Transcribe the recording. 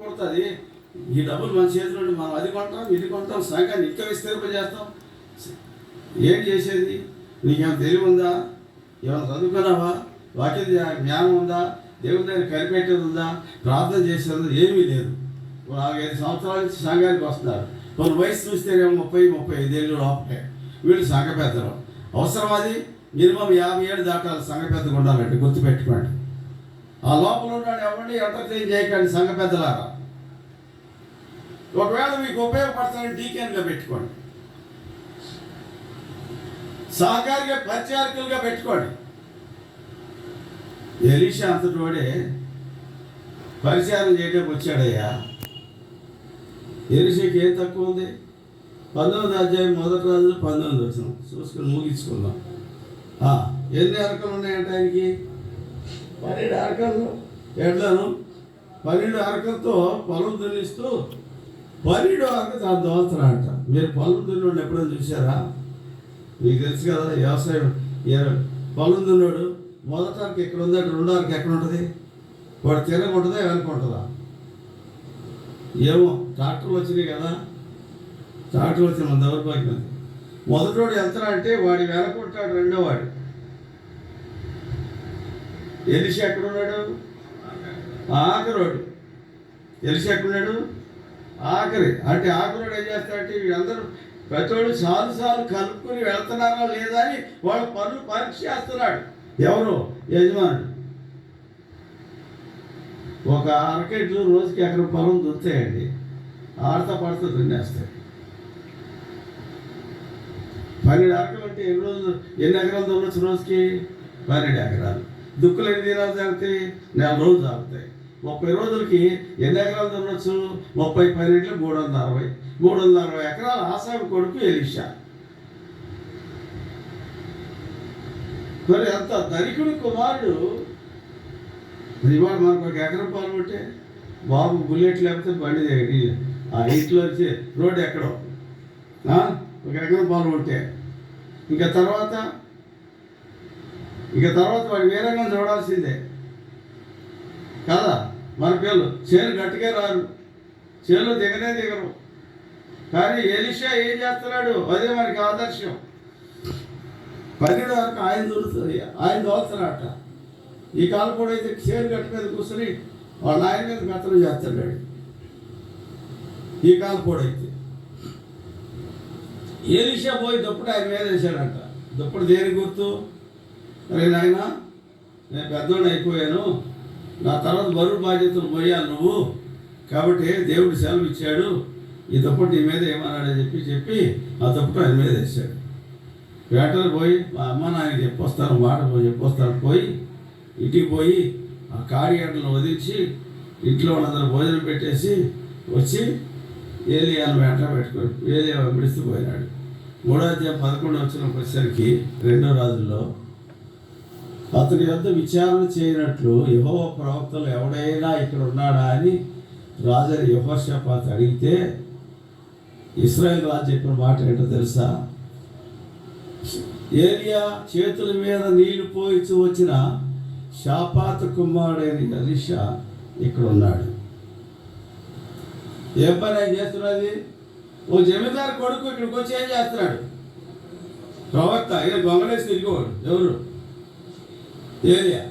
కొడుతుంది. ఈ డబ్బులు మన చేతిలో ఉండి మనం అది కొంటాం ఇది కొంటాం, సంఘాన్ని ఇంకా విస్తరింపజేస్తాం. ఏం చేసేది? నీకేమైనా తెలివి ఉందా? ఏమైనా చదువుకున్నావా? వాక్య జ్ఞానం ఉందా? దేవుని దగ్గర కనిపెట్టేది ఉందా? ప్రార్థన చేసేది ఏమీ లేదు. 4-5 సంవత్సరాల నుంచి సంఘానికి వస్తున్నారు. కొన్ని వయసు చూస్తేనేమో 30-35 ఏళ్ళు లోపలే. వీళ్ళు సంఘ పెద్దలు. అవసరం అది మినిమం 50 ఏళ్ళు దాటాలి సంఘ పెద్దగా ఉండాలంటే, గుర్తుపెట్టుకోండి. ఆ లోపల ఉన్నాడు ఎవరిని ఎంటర్టైన్ చేయకండి సంఘ పెద్దలారా. ఒకవేళ మీకు ఉపయోగపడతానని డీకెన్గా పెట్టుకోండి, సహకారిగా పరిచారకులుగా పెట్టుకోండి. ఎలీషా అంతటోడే పరిచారం చేయడానికి వచ్చాడయ్యా. ఎలీషాకి ఏం తక్కువ ఉంది? 19వ అధ్యాయం 1 రాజులు 19 వచనం చూసుకొని ముగించుకుందాం. ఎన్ని అరకలు ఉన్నాయంటే ఆయనకి? 12 అరకలు. ఎడ్లను 12 అరకలతో పొలం దున్నిస్తూ 12 అరక దాని దోస్తారంట. మీరు పొలం దున్నోడు ఎప్పుడైనా చూసారా? మీకు తెలుసు కదా, వ్యవసాయం పొలం దున్నోడు మొదట అరక ఎక్కడ ఉందంటే 2వ అరక ఎక్కడ ఉంటుంది? వాడు తిరగకుంటుందా వెనకుంటుందా? ఏమో ట్రాక్టర్లు వచ్చినాయి కదా, ట్రాక్టర్లు వచ్చిన మన దౌర్భాగ్యం. మొదటోడు వెళ్తారా అంటే వాడి వెనకుంటాడు రెండో వాడు. ఎలీషా ఎక్కడున్నాడు? ఆఖరోడు. ఎలీషా ఎక్కడున్నాడు? ఆఖరి. అంటే ఆఖరోడు ఏం చేస్తాడంటే వీళ్ళందరూ ప్రతివాడు సార్లు కలుపుకొని వెళ్తున్నారా లేదా అని వాళ్ళ పనులు పరీక్ష చేస్తున్నాడు. ఎవరు? యజమానుడు. ఒక అరకెట్లు రోజుకి ఎకరం పొలం దున్నుతాయండి. ఆడతా పడతా దున్నేస్తాయి. 12 అరకలు అంటే ఎన్ని ఎకరాలు దున్నొచ్చు రోజుకి? 12 ఎకరాలు. దుక్కులు ఎన్ని దినాలు తాగుతాయి? 4 రోజులు తాగుతాయి. 30 రోజులకి ఎన్ని ఎకరాలు దున్నొచ్చు? 30 12 360. 360 ఎకరాలు ఆసామి కొడుకు ఎలీషా. మరి అంత ధనికుడు కుమారుడు. ఇవాళ మనకు 1 ఎకరం పొలం ఉంటే బాబు బుల్లెట్ లేకపోతే బండి ఆ ఇంట్లో వచ్చి రోడ్డు ఎక్కడో 1 ఎకరం పొలం ఉంటే ఇంకా తర్వాత వాడి వీరంగం చూడాల్సిందే కదా. మన పిల్లలు చేను గట్టిగా రారు, చేనులో దిగరు. కానీ ఎలీషా ఏం చేస్తున్నాడు? అదే మనకి ఆదర్శం. 12 వరకు ఆయన దొరుకుతుంది, ఆయన దోస్తున్నాడట. ఈ కాలం కూడా అయితే చేను గట్టి మీద కూర్చొని వాళ్ళ ఆయన మీద కథలు చేస్తున్నాడు. ఈ కాలం కూడా అయితే ఎలీషా పోయి దుప్పటి ఆయన మీద వేసాడంట. దుప్పటి దేని గుర్తు? అరే నాయన, నేను పెద్దోడిని అయిపోయాను, నా తర్వాత బరువు బాధ్యతలు పోయాను నువ్వు, కాబట్టి దేవుడు సెలవు ఇచ్చాడు, ఈ దుప్పటి నీ మీద ఏమన్నాడని చెప్పి ఆ దుప్పటి ఆయన మీద వేసాడు. వేటలు పోయి మా అమ్మ నాయనకి చెప్పొస్తాను, మాట చెప్పొస్తాను. పోయి ఇంటికి పోయి ఆ కాడిగడ్డలను వదిలించి ఇంట్లో ఉన్నందరూ భోజనం పెట్టేసి వచ్చి ఏలియాను వెంట పెట్టుకొని ఏలియా వెంబడిస్తూ పోయినాడు. 3వ అధ్యాయం 11 వచనం వచ్చేసరికి 2వ రాజుల్లో అతని వద్ద విచారణ చేయనట్లు యెహోవా ప్రవక్తలు ఎవడైనా ఇక్కడ ఉన్నాడా అని రాజు యెహోషాపాతు అడిగితే ఇశ్రాయేలు రాజు చెప్పిన మాట ఏంటో తెలుసా? ఏలియా చేతుల మీద నీళ్లు పోయిచు వచ్చిన షాపాతు కుమారుడైన ఎలీషా ఇక్కడ ఉన్నాడు. ఏం పని ఆయన చేస్తున్నది? ఓ జమీందారు కొడుకు ఇక్కడికి వచ్చి ఏం చేస్తున్నాడు? ప్రవక్త. ఆయన గొంగళేసి తిరిగేవాడు. ఎవరు? ఏలియా.